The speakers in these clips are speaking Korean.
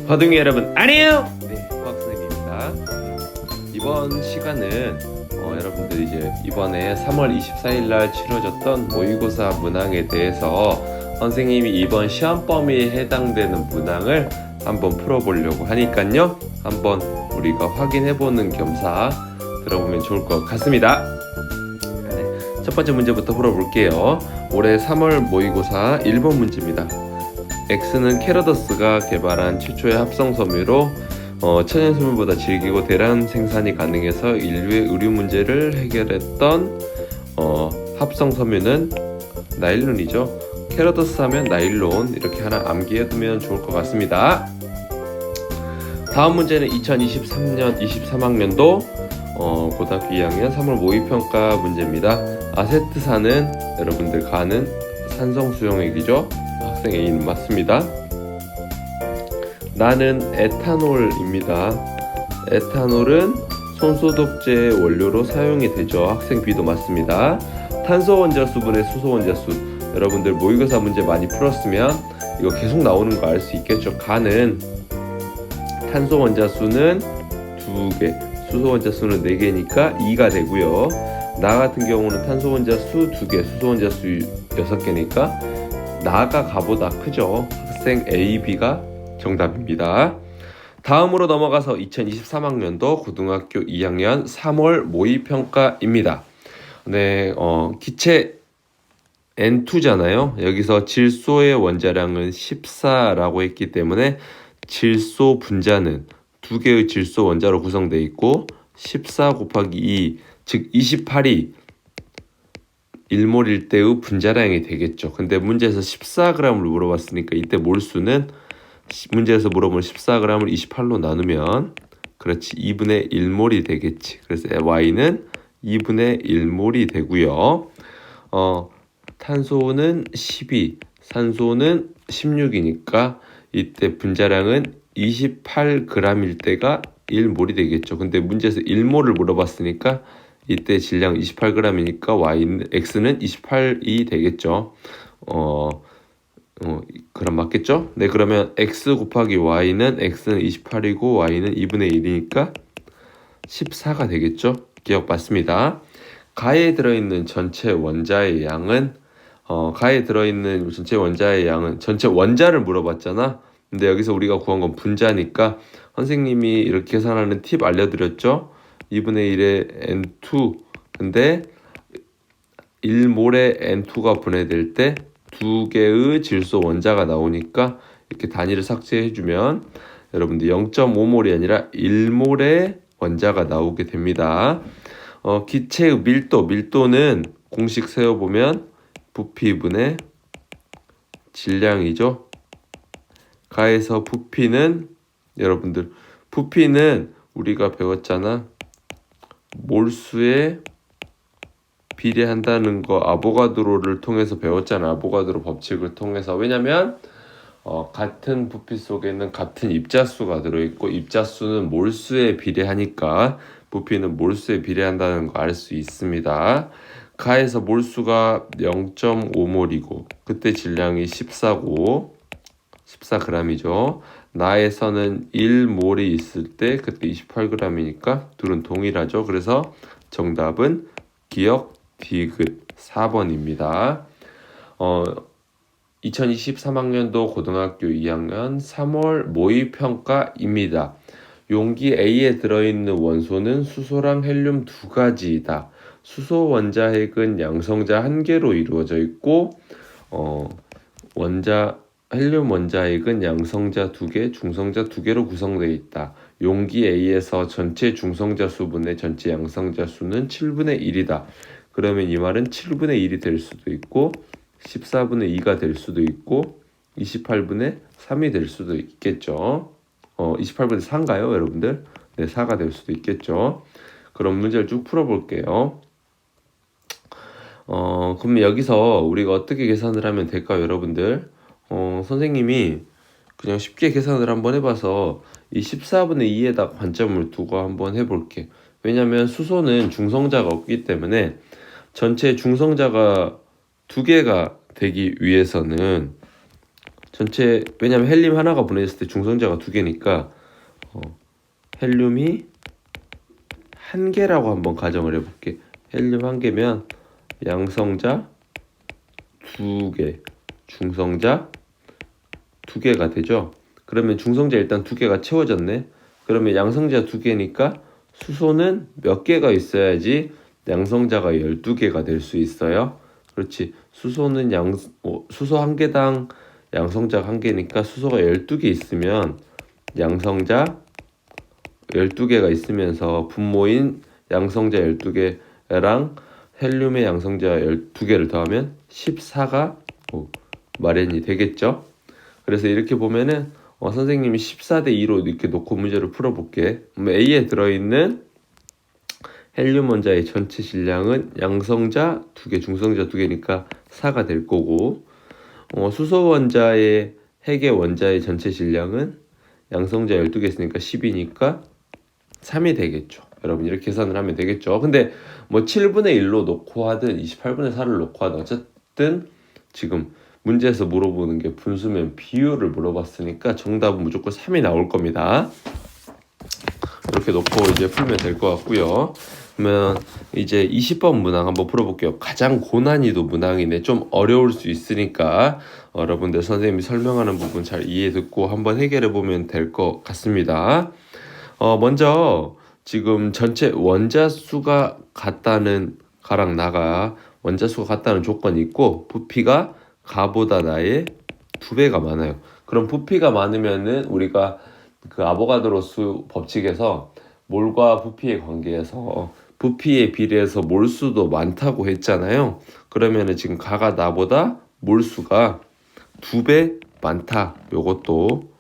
허둥이 여러분 안녕. 네, 수학선생님입니다. 이번 시간은 여러분들 이제 이번에 3월 24일 날 치러졌던 모의고사 문항에 대해서 선생님이 이번 시험 범위에 해당되는 문항을 한번 풀어보려고 하니까요, 한번 우리가 확인해보는 겸사 들어보면 좋을 것 같습니다. 네, 첫 번째 문제부터 풀어볼게요. 올해 3월 모의고사 1번 문제입니다. X는 캐러더스가 개발한 최초의 합성 섬유로 천연 섬유보다 질기고 대량 생산이 가능해서 인류의 의류 문제를 해결했던 합성 섬유는 나일론이죠. 캐러더스 하면 나일론, 이렇게 하나 암기해두면 좋을 것 같습니다. 다음 문제는 2023년 23학년도 고등학교 2학년 3월 모의평가 문제입니다. 아세트산은 여러분들 가는 산성수용액이죠. 학생 A는 맞습니다. 나는 에탄올입니다. 에탄올은 손소독제 원료로 사용이 되죠. 학생 B도 맞습니다. 탄소 원자수분의 수소 원자수, 여러분들 모의고사 문제 많이 풀었으면 이거 계속 나오는 거 알 수 있겠죠. 가는 탄소 원자수는 2개, 수소 원자수는 4개니까 2가 되고요. 나 같은 경우는 탄소 원자수 2개, 수소 원자수 6개니까 나가 가보다 크죠. 학생 A, B가 정답입니다. 다음으로 넘어가서 2023학년도 고등학교 2학년 3월 모의평가입니다. 네, 기체 N2잖아요. 여기서 질소의 원자량은 14라고 했기 때문에 질소 분자는 2개의 질소 원자로 구성되어 있고 14 곱하기 2, 즉 28이 1몰일 때의 분자량이 되겠죠. 근데 문제에서 14g을 물어봤으니까 이때 몰수는 문제에서 물어본 14g을 28로 나누면 그렇지 2분의 1몰이 되겠지. 그래서 Y는 2분의 1몰이 되고요. 탄소는 12, 산소는 16이니까 이때 분자량은 28g일 때가 1몰이 되겠죠. 근데 문제에서 1몰을 물어봤으니까 이때 질량 28g이니까 Y는 X는 28이 되겠죠. 그럼 맞겠죠? 네, 그러면 X 곱하기 Y는 X는 28이고 Y는 2분의 1이니까 14가 되겠죠? 기억 맞습니다. 가에 들어있는 전체 원자의 양은 가에 들어있는 전체 원자의 양은 전체 원자를 물어봤잖아. 근데 여기서 우리가 구한 건 분자니까 선생님이 이렇게 계산하는 팁 알려드렸죠? 2분의 1의 N2, 근데 1몰의 N2가 분해될 때 2개의 질소 원자가 나오니까 이렇게 단위를 삭제해주면 여러분들 0.5몰이 아니라 1몰의 원자가 나오게 됩니다. 기체의 밀도는 공식 세워보면 부피분의 질량이죠. 가에서 부피는 여러분들 부피는 우리가 배웠잖아. 몰수에 비례한다는 거 아보가드로를 통해서 배웠잖아. 아보가드로 법칙을 통해서. 왜냐면 같은 부피 속에는 같은 입자수가 들어있고 입자수는 몰수에 비례하니까 부피는 몰수에 비례한다는 거 알 수 있습니다. 가에서 몰수가 0.5몰이고 그때 질량이 14g이죠. 나에서는 1몰이 있을 때 그때 28g이니까 둘은 동일하죠. 그래서 정답은 기억 디귿 4번입니다. 2023학년도 고등학교 2학년 3월 모의평가입니다. 용기 A에 들어있는 원소는 수소랑 헬륨 2가지이다. 수소 원자핵은 양성자 1개로 이루어져 있고 헬륨 원자핵은 양성자 2개, 중성자 2개로 구성되어 있다. 용기 A에서 전체 중성자 수분의 전체 양성자 수는 7분의 1이다. 그러면 이 말은 7분의 1이 될 수도 있고 14분의 2가 될 수도 있고 28분의 3이 될 수도 있겠죠. 28분의 4인가요, 여러분들? 네, 4가 될 수도 있겠죠. 그럼 문제를 쭉 풀어볼게요. 그럼 여기서 우리가 어떻게 계산을 하면 될까요, 여러분들? 선생님이 그냥 쉽게 계산을 한번 해봐서 이 14분의 2에다 관점을 두고 한번 해볼게. 왜냐면 수소는 중성자가 없기 때문에 전체 중성자가 2개가 되기 위해서는 전체, 왜냐면 헬륨 하나가 분해했을 때 중성자가 두 개니까 헬륨이 한 개라고 한번 가정을 해볼게. 헬륨 한 개면 양성자 두 개, 중성자 두 개가 되죠. 그러면 중성자 일단 두 개가 채워졌네. 그러면 양성자 두 개니까 수소는 몇 개가 있어야지 양성자가 12개가 될 수 있어요. 그렇지. 수소는 수소 한 개당 양성자가 한 개니까 수소가 12개 있으면 양성자 12개가 있으면서 분모인 양성자 12개랑 헬륨의 양성자 12개를 더하면 14가 마련이 되겠죠. 그래서 이렇게 보면은 선생님이 14대 2로 이렇게 놓고 문제를 풀어볼게. A에 들어있는 헬륨 원자의 전체 질량은 양성자 2개, 중성자 2개니까 4가 될 거고, 수소 원자의 핵의 원자의 전체 질량은 양성자 12개 있으니까 10이니까 3이 되겠죠. 여러분 이렇게 계산을 하면 되겠죠. 근데 뭐 7분의 1로 놓고 하든 28분의 4를 놓고 하든 어쨌든 지금 문제에서 물어보는 게 분수면 비율을 물어봤으니까 정답은 무조건 3이 나올 겁니다. 이렇게 놓고 이제 풀면 될 것 같고요. 그러면 이제 20번 문항 한번 풀어볼게요. 가장 고난이도 문항이네. 좀 어려울 수 있으니까 여러분들 선생님이 설명하는 부분 잘 이해 듣고 한번 해결해 보면 될 것 같습니다. 먼저 지금 전체 원자수가 같다는 가랑 나가 원자수가 같다는 조건이 있고 부피가 가보다 나의 2배가 많아요. 그럼 부피가 많으면은 우리가 그 아보가드로수 법칙에서 몰과 부피의 관계에서 부피에 비례해서 몰수도 많다고 했잖아요. 그러면은 지금 가가 나보다 몰수가 2배 많다. 요것도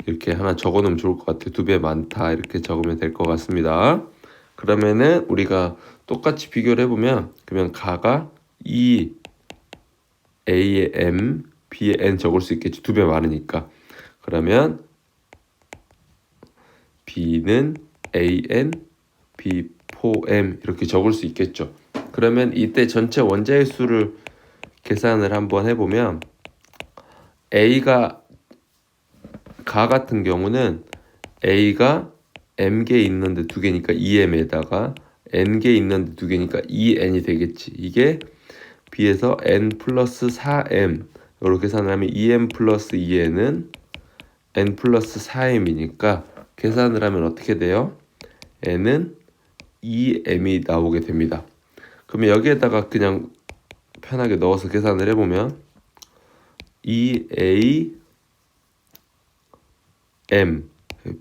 이렇게 하나 적어놓으면 좋을 것 같아요. 2배 많다 이렇게 적으면 될 것 같습니다. 그러면은 우리가 똑같이 비교를 해보면 그러면 가가 2A의 M, B의 N 적을 수 있겠지. 2배 많으니까. 그러면 B는 AN, B4M 이렇게 적을 수 있겠죠. 그러면 이때 전체 원자의 수를 계산을 한번 해보면 A가 가 같은 경우는 A가 M개 있는데 2개니까 2M에다가 N개 있는데 2개니까 2N이 되겠지. 이게 B에서 N 플러스 4M 이렇게 계산을 하면 2M 플러스 2N은 N 플러스 4M이니까 계산을 하면 어떻게 돼요? N은 2M이 나오게 됩니다. 그러면 여기에다가 그냥 편하게 넣어서 계산을 해보면 2A M,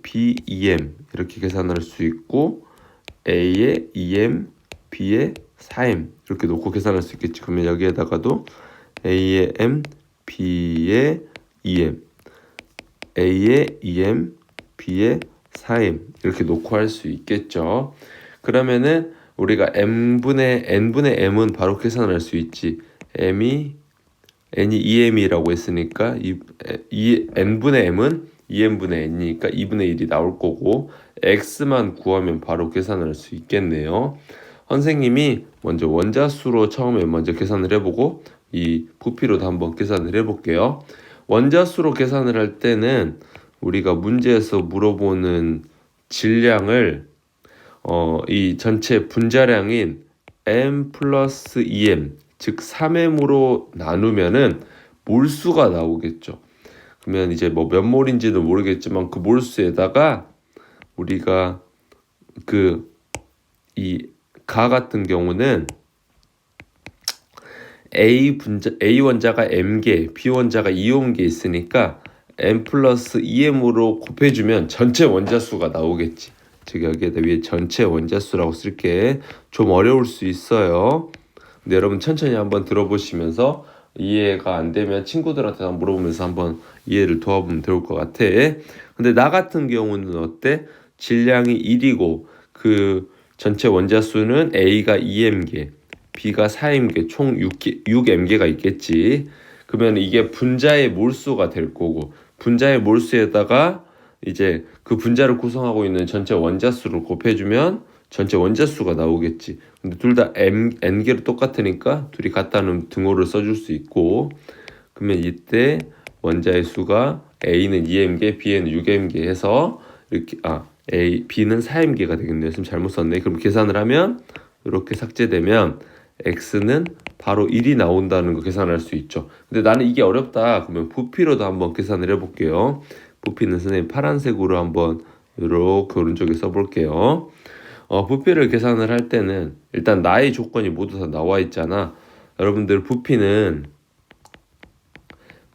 B, 2M 이렇게 계산할 수 있고 A에 2M, B에 4M 이렇게 놓고 계산할 수 있겠지. 그러면 여기에다가도 A에 M, B에 2M, A에 2M, B에 4M 이렇게 놓고 할 수 있겠죠. 그러면은 우리가 N분의 M은 바로 계산할 수 있지. N이 2M이라고 했으니까 N분의 M은 2N분의 N이니까 2분의 1이 나올 거고 X만 구하면 바로 계산을 할 수 있겠네요. 선생님이 먼저 원자수로 처음에 먼저 계산을 해보고 이 부피로도 한번 계산을 해볼게요. 원자수로 계산을 할 때는 우리가 문제에서 물어보는 질량을 이 전체 분자량인 M 플러스 2M 즉 3M으로 나누면은 몰수가 나오겠죠. 그러면 이제 뭐 몇 몰인지도 모르겠지만 그 몰수에다가 우리가 이 가 같은 경우는 A 원자가 M개, B 원자가 2온개 있으니까 M 플러스 2M으로 곱해주면 전체 원자수가 나오겠지. 즉 여기에다 위에 전체 원자수라고 쓸게. 좀 어려울 수 있어요. 근데 여러분 천천히 한번 들어보시면서 이해가 안 되면 친구들한테 한번 물어보면서 한번 이해를 도와보면 좋을 것 같아. 근데 나 같은 경우는 어때? 질량이 1이고 그 전체 원자수는 A가 2M개, B가 4M개, 총 6M개가 있겠지. 그러면 이게 분자의 몰수가 될 거고 분자의 몰수에다가 이제 그 분자를 구성하고 있는 전체 원자수를 곱해주면 전체 원자수가 나오겠지. 근데 둘 다 N개로 똑같으니까 둘이 같다는 등호를 써줄 수 있고 그러면 이때 원자의 수가 A는 2m개, B는 6m개 해서 이렇게 B는 4m개가 되겠네요. 지금 잘못 썼네. 그럼 계산을 하면 이렇게 삭제되면 X는 바로 1이 나온다는 거 계산할 수 있죠. 근데 나는 이게 어렵다. 그러면 부피로도 한번 계산을 해볼게요. 부피는 선생님 파란색으로 한번 이렇게 오른쪽에 써볼게요. 부피를 계산을 할 때는 일단 나의 조건이 모두 다 나와 있잖아. 여러분들 부피는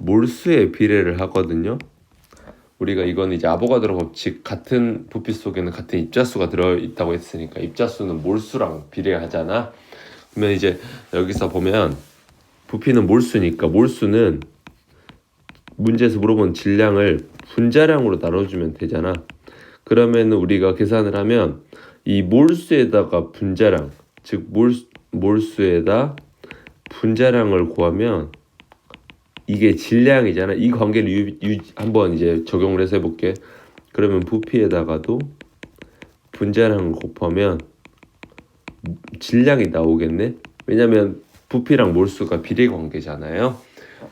몰수의 비례를 하거든요. 우리가 이건 이제 아보가드로 법칙, 같은 부피 속에는 같은 입자수가 들어있다고 했으니까 입자수는 몰수랑 비례하잖아. 그러면 이제 여기서 보면 부피는 몰수니까 몰수는 문제에서 물어본 질량을 분자량으로 나눠주면 되잖아. 그러면 우리가 계산을 하면 이 몰수에다가 분자량, 즉 몰수에다 분자량을 구하면 이게 질량이잖아. 이 관계를 한번 이제 적용을 해서 해볼게. 그러면 부피에다가도 분자량을 곱하면 질량이 나오겠네. 왜냐면 부피랑 몰수가 비례 관계잖아요.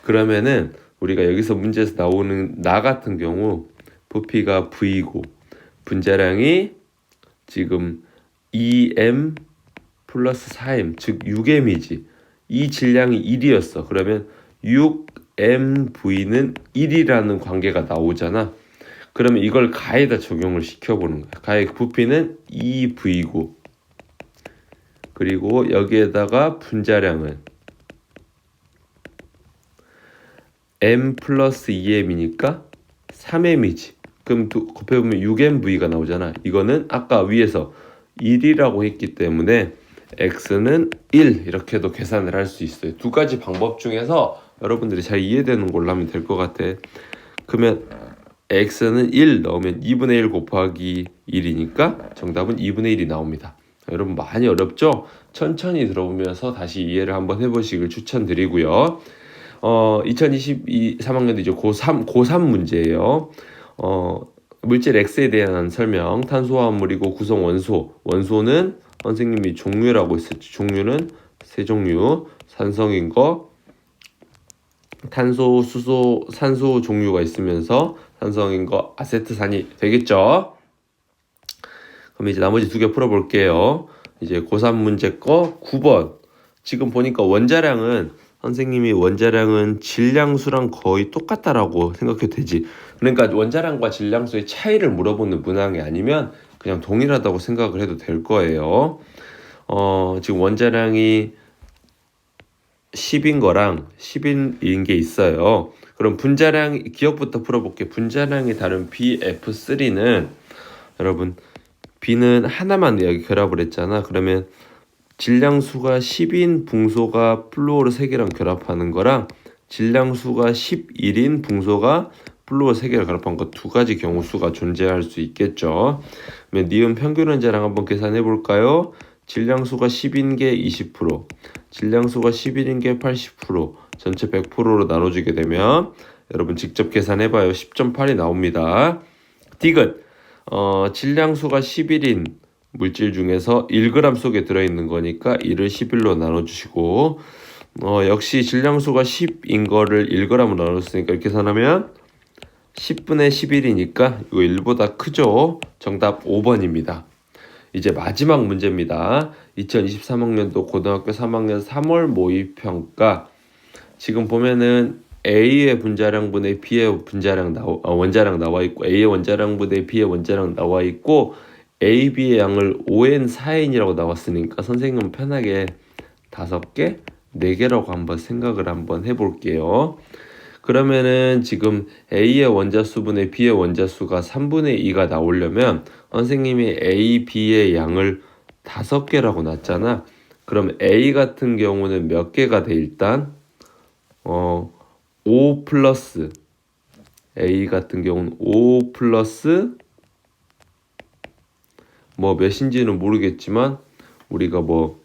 그러면은 우리가 여기서 문제에서 나오는 나 같은 경우 부피가 V고 분자량이 지금 2m 플러스 4m 즉 6m이지. 이 질량이 1이었어. 그러면 6mV는 1이라는 관계가 나오잖아. 그러면 이걸 가에다 적용을 시켜보는 거야. 가의 부피는 2V고 그리고 여기에다가 분자량은 m 플러스 2m이니까 3m이지. 그럼 곱해보면 6mV가 나오잖아. 이거는 아까 위에서 1이라고 했기 때문에 x는 1 이렇게도 계산을 할 수 있어요. 두 가지 방법 중에서 여러분들이 잘 이해되는 걸로 하면 될 것 같아. 그러면 x는 1 넣으면 2분의 1 곱하기 1이니까 정답은 2분의 1이 나옵니다. 여러분 많이 어렵죠? 천천히 들어보면서 다시 이해를 한번 해보시길 추천드리고요. 2022 3학년도 이제 고3 문제예요. 물질 X에 대한 설명. 탄소화합물이고 구성 원소는 선생님이 종류라고 했었죠. 종류는 세 종류. 산성인 거, 탄소, 수소, 산소 종류가 있으면서 산성인 거 아세트산이 되겠죠. 그럼 이제 나머지 두 개 풀어볼게요. 이제 고3 문제 거 9번. 지금 보니까 선생님이 원자량은 질량수랑 거의 똑같다라고 생각해도 되지. 그러니까 원자량과 질량수의 차이를 물어보는 문항이 아니면 그냥 동일하다고 생각을 해도 될 거예요. 지금 원자량이 10인 거랑 10인 게 있어요. 그럼 분자량 기억부터 풀어볼게요. 분자량이 다른 BF3는 여러분 B는 하나만 여기 결합을 했잖아. 그러면 질량수가 10인 붕소가 플루오르 3개랑 결합하는 거랑 질량수가 11인 붕소가 플루오르 3개를 결합한 거 두 가지 경우수가 존재할 수 있겠죠. 그러면 니은 평균 원자량 한번 계산해 볼까요? 질량수가 10인 게 20%, 질량수가 11인 게 80%, 전체 100%로 나눠주게 되면 여러분 직접 계산해봐요. 10.8이 나옵니다. 디귿 질량수가 11인 물질 중에서 1g 속에 들어있는 거니까 1을 11로 나눠주시고 역시 질량수가 10인 거를 1g으로 나눴으니까 이렇게 계산하면 10분의 11이니까 이거 1보다 크죠. 정답 5번입니다. 이제 마지막 문제입니다. 2023학년도 고등학교 3학년 3월 모의평가. 지금 보면은 A의 분자량분의 B의 분자량 원자량 나와 있고 A의 원자량분의 B의 원자량 나와 있고 A, B의 양을 5n, 4n이라고 나왔으니까 선생님은 편하게 5개, 4개라고 한번 생각을 한번 해볼게요. 그러면은 지금 A의 원자수분의 B의 원자수가 3분의 2가 나오려면 선생님이 A, B의 양을 5개라고 놨잖아. 그럼 A 같은 경우는 몇 개가 돼 일단? 5 플러스 A 같은 경우는 5 플러스 뭐 몇인지는 모르겠지만 우리가 뭐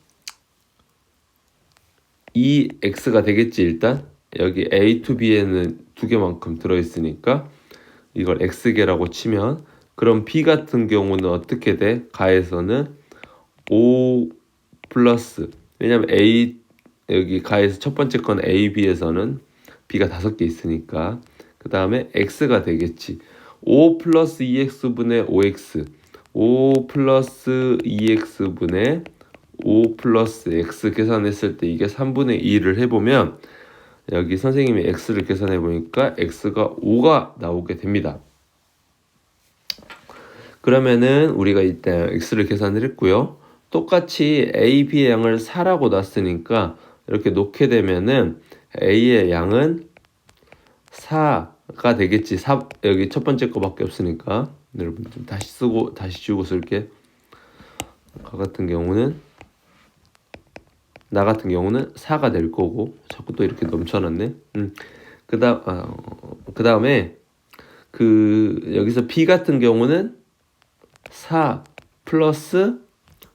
2x가 되겠지 일단. 여기 A to B에는 2개만큼 들어있으니까 이걸 x개라고 치면 그럼 B 같은 경우는 어떻게 돼? 가에서는 5 플러스 왜냐면 A 여기 가에서 첫 번째 건 A, B에서는 b가 5개 있으니까. 그 다음에 x가 되겠지. 5 플러스 2x분의 5x, 5 플러스 2x분의 5 플러스 x 계산했을 때 이게 3분의 2를 해보면 여기 선생님이 x를 계산해 보니까 x가 5가 나오게 됩니다. 그러면은 우리가 일단 x를 계산을 했고요. 똑같이 a, b의 양을 4라고 놨으니까 이렇게 놓게 되면은 a의 양은 4가 되겠지. 4, 여기 첫 번째 거밖에 없으니까. 여러분 좀 다시 지우고 쓸게. 나 같은 경우는 4가 될 거고. 자꾸 또 이렇게 넘쳐났네. 그 다음에 여기서 b 같은 경우는 4 플러스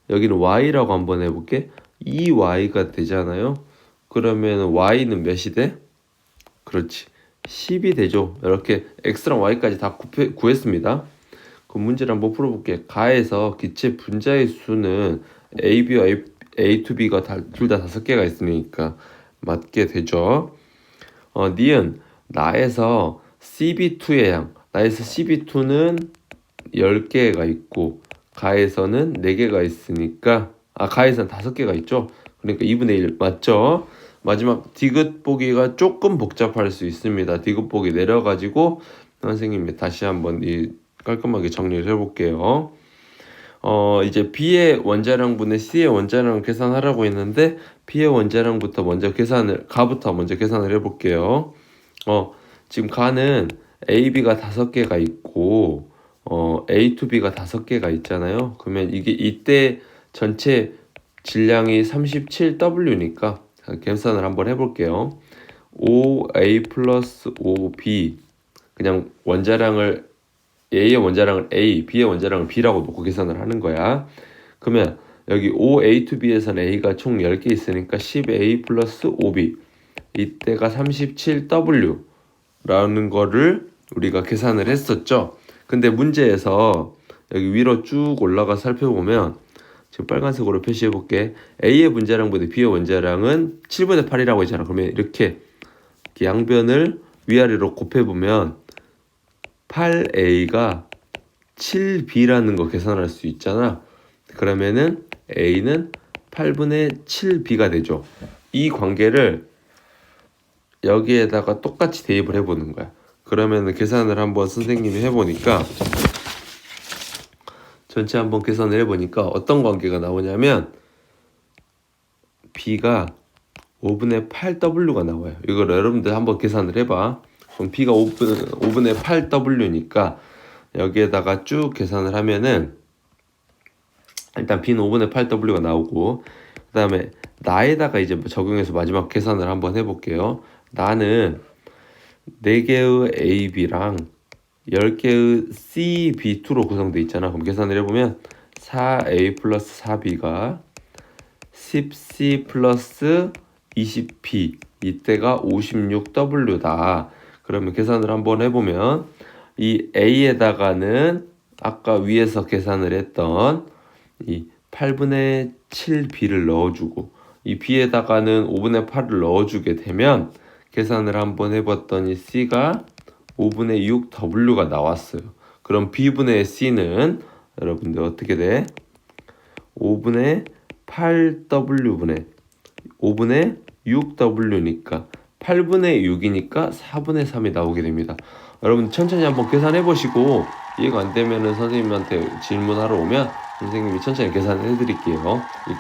여기는 y라고 한번 해볼게. 2y가 되잖아요. 그러면 y는 몇이 돼? 그렇지, 10이 되죠. 이렇게 x랑 y까지 다 구했습니다. 그 문제를 한번 풀어볼게. 가에서 기체 분자의 수는 AB와 A2B가 둘 다 5개가 있으니까 맞게 되죠. 니은 나에서 CB2의 양, 나에서 CB2는 10개가 있고 가에서는 4개가 있으니까 가에서는 5개가 있죠. 그러니까 2분의 1 맞죠? 마지막 디귿 보기가 조금 복잡할 수 있습니다. 디귿 보기 내려가지고 선생님이 다시 한번 깔끔하게 정리를 해볼게요. 이제 B의 원자량분의 C의 원자량을 계산하라고 했는데 B의 원자량부터 가부터 먼저 계산을 해볼게요. 지금 가는 AB가 5개가 있고 A2B가 5개가 있잖아요. 그러면 이때 전체 질량이 37W니까 계산을 한번 해볼게요. 5A 플러스 5B, 그냥 원자량을 A의 원자량을 A, B의 원자량을 B라고 놓고 계산을 하는 거야. 그러면 여기 5A2B에서는 A가 총 10개 있으니까 10A 플러스 5B, 이때가 37W 라는 거를 우리가 계산을 했었죠. 근데 문제에서 여기 위로 쭉 올라가 살펴보면 지금 빨간색으로 표시해 볼게. A의 원자량분의 B의 원자량은 7분의 8이라고 했잖아. 그러면 이렇게 양변을 위아래로 곱해보면 8A가 7B라는 거 계산할 수 있잖아. 그러면은 A는 8분의 7B가 되죠. 이 관계를 여기에다가 똑같이 대입을 해보는 거야. 그러면은 계산을 한번 선생님이 해보니까 전체 한번 계산을 해보니까 어떤 관계가 나오냐면 B가 5분의 8W가 나와요. 이걸 여러분들 한번 계산을 해봐. 그럼 B가 5분의 8W니까 여기에다가 쭉 계산을 하면은 일단 B는 5분의 8W가 나오고, 그 다음에 나에다가 이제 적용해서 마지막 계산을 한번 해볼게요. 나는 4개의 AB랑 10개의 CB2로 구성되어 있잖아. 그럼 계산을 해보면 4A 플러스 4B가 10C 플러스 20B, 이때가 56W다. 그러면 계산을 한번 해보면 이 A에다가는 아까 위에서 계산을 했던 이 8분의 7B를 넣어주고 이 B에다가는 5분의 8을 넣어주게 되면 계산을 한번 해봤더니 C가 5분의 6W가 나왔어요. 그럼 B분의 C는 여러분들 어떻게 돼? 5분의 8W분의 5분의 6W니까 8분의 6이니까 4분의 3이 나오게 됩니다. 여러분 천천히 한번 계산해 보시고 이해가 안 되면은 선생님한테 질문하러 오면 선생님이 천천히 계산을 해드릴게요.